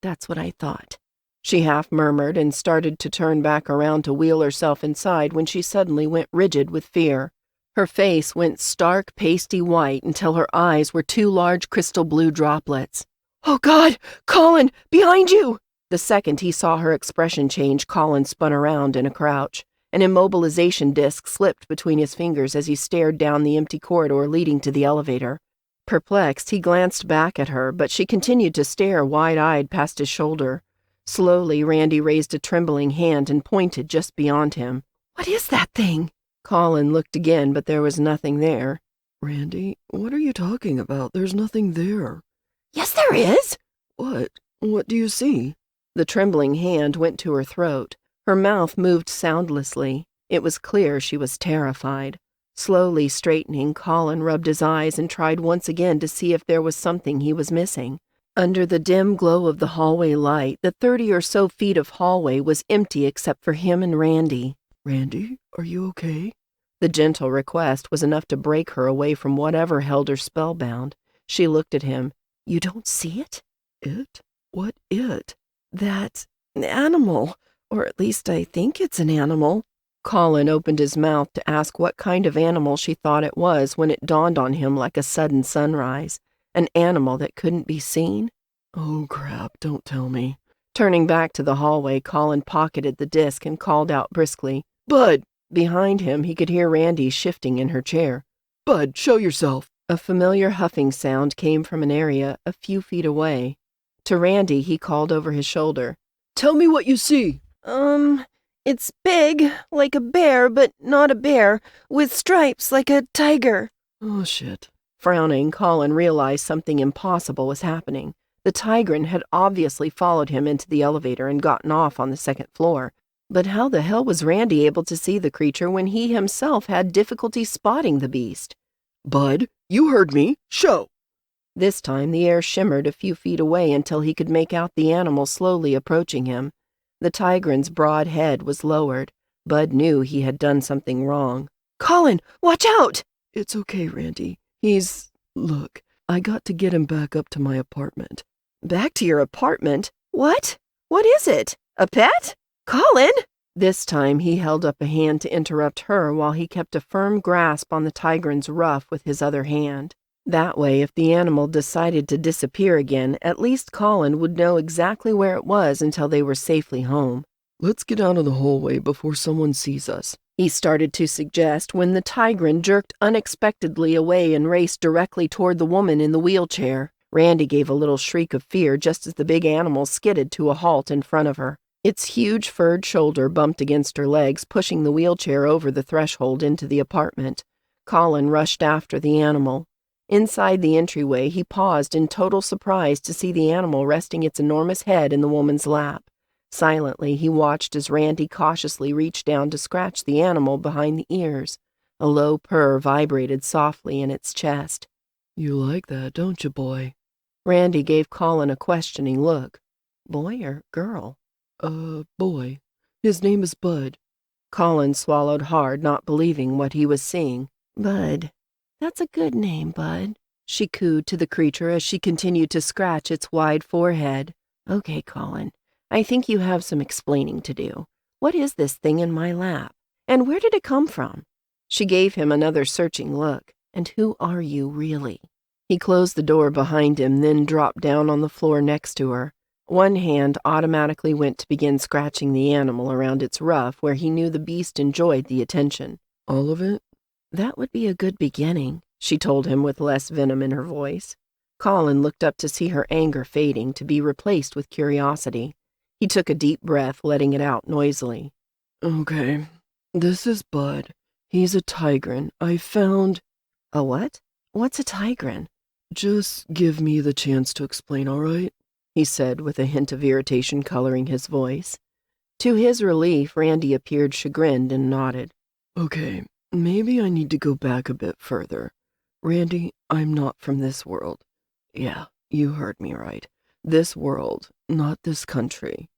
That's what I thought. She half murmured and started to turn back around to wheel herself inside when she suddenly went rigid with fear. Her face went stark, pasty white until her eyes were two large crystal blue droplets. "Oh God! Colin! Behind you!" The second he saw her expression change, Colin spun around in a crouch. An immobilization disc slipped between his fingers as he stared down the empty corridor leading to the elevator. Perplexed, he glanced back at her, but she continued to stare wide-eyed past his shoulder. Slowly, Randy raised a trembling hand and pointed just beyond him. "What is that thing?" Colin looked again, but there was nothing there. "Randy, what are you talking about? There's nothing there." "Yes, there is." "What? What do you see?" The trembling hand went to her throat. Her mouth moved soundlessly. It was clear she was terrified. Slowly straightening, Colin rubbed his eyes and tried once again to see if there was something he was missing. Under the dim glow of the hallway light, the 30 or so feet of hallway was empty except for him and Randy. "Randy, are you okay?" The gentle request was enough to break her away from whatever held her spellbound. She looked at him. "You don't see it?" "It? What it?" "That animal. Or at least I think it's an animal." Colin opened his mouth to ask what kind of animal she thought it was when it dawned on him like a sudden sunrise. An animal that couldn't be seen? "Oh, crap, don't tell me." Turning back to the hallway, Colin pocketed the disc and called out briskly, "Bud!" Behind him, he could hear Randy shifting in her chair. "Bud, show yourself!" A familiar huffing sound came from an area a few feet away. To Randy, he called over his shoulder, "Tell me what you see." It's big, like a bear, but not a bear, with stripes like a tiger." "Oh, shit." Frowning, Colin realized something impossible was happening. The tigran had obviously followed him into the elevator and gotten off on the second floor. But how the hell was Randy able to see the creature when he himself had difficulty spotting the beast? "Bud, you heard me. Show." This time the air shimmered a few feet away until he could make out the animal slowly approaching him. The tigran's broad head was lowered. Bud knew he had done something wrong. "Colin, watch out!" "It's okay, Randy. Look, I got to get him back up to my apartment." "Back to your apartment? What? What is it? A pet? Colin!" This time he held up a hand to interrupt her while he kept a firm grasp on the tigran's ruff with his other hand. That way, if the animal decided to disappear again, at least Colin would know exactly where it was until they were safely home. "Let's get out of the hallway before someone sees us," he started to suggest when the tigran jerked unexpectedly away and raced directly toward the woman in the wheelchair. Randy gave a little shriek of fear just as the big animal skidded to a halt in front of her. Its huge furred shoulder bumped against her legs, pushing the wheelchair over the threshold into the apartment. Colin rushed after the animal. Inside the entryway, he paused in total surprise to see the animal resting its enormous head in the woman's lap. Silently, he watched as Randy cautiously reached down to scratch the animal behind the ears. A low purr vibrated softly in its chest. "You like that, don't you, boy?" Randy gave Colin a questioning look. Boy or girl? Boy. His name is Bud." Colin swallowed hard, not believing what he was seeing. "Bud. That's a good name, Bud," she cooed to the creature as she continued to scratch its wide forehead. "Okay, Colin. I think you have some explaining to do. What is this thing in my lap? And where did it come from?" She gave him another searching look. "And who are you, really?" He closed the door behind him, then dropped down on the floor next to her. One hand automatically went to begin scratching the animal around its ruff where he knew the beast enjoyed the attention. "All of it?" "That would be a good beginning," she told him with less venom in her voice. Colin looked up to see her anger fading, to be replaced with curiosity. He took a deep breath, letting it out noisily. "Okay. This is Bud. He's a tigran. I found—" "A what? What's a tigran?" "Just give me the chance to explain, all right?" he said with a hint of irritation coloring his voice. To his relief, Randy appeared chagrined and nodded. "Okay, maybe I need to go back a bit further. Randy, I'm not from this world. Yeah, you heard me right. This world, not this country.